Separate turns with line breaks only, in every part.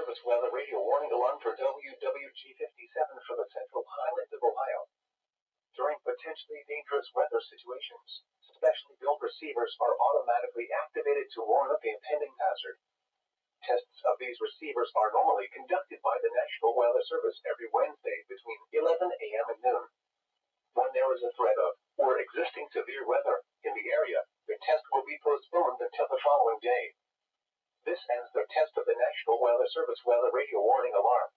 Service weather radio warning alarm for WWG57 for the Central Highlands of Ohio. During potentially dangerous weather situations, specially built receivers are automatically activated to warn of the impending hazard. Tests of these receivers are normally conducted by the National Weather Service every Wednesday between 11 a.m. and noon. When there is a threat of, or existing severe weather, in the area, the test will be postponed until the following day. This ends the test of the National Weather Service weather radio warning alarm.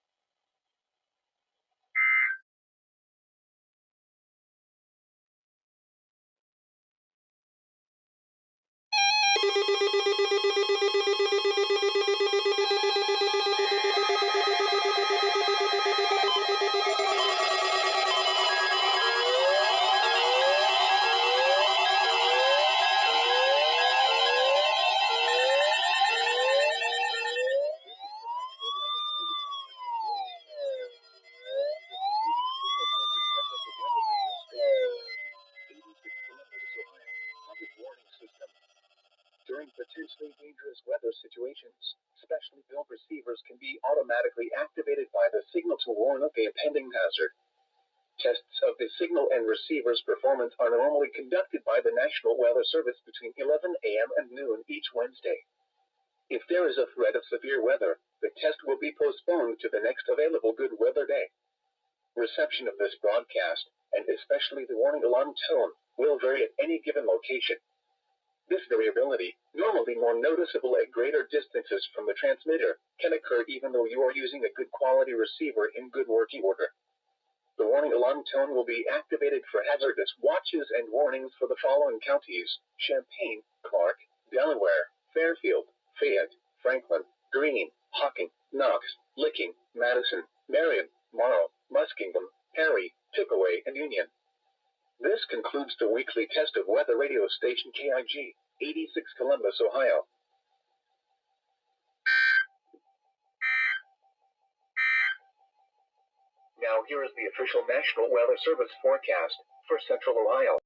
During potentially dangerous weather situations, specially built receivers can be automatically activated by the signal to warn of the impending hazard. Tests of the signal and receiver's performance are normally conducted by the National Weather Service between 11 a.m. and noon each Wednesday. If there is a threat of severe weather, the test will be postponed to the next available good weather day. Reception of this broadcast, and especially the warning alarm tone, will vary at any given location. This variability, normally more noticeable at greater distances from the transmitter, can occur even though you are using a good quality receiver in good working order. The warning alarm tone will be activated for hazardous watches and warnings for the following counties: Champaign, Clark, Delaware, Fairfield, Fayette, Franklin, Greene, Hocking, Knox, Licking, Madison, Marion, Morrow, Muskingum, Perry, Pickaway, and Union. This concludes the weekly test of weather radio station KIG, 86 Columbus, Ohio. Now here is the official National Weather Service forecast for Central Ohio.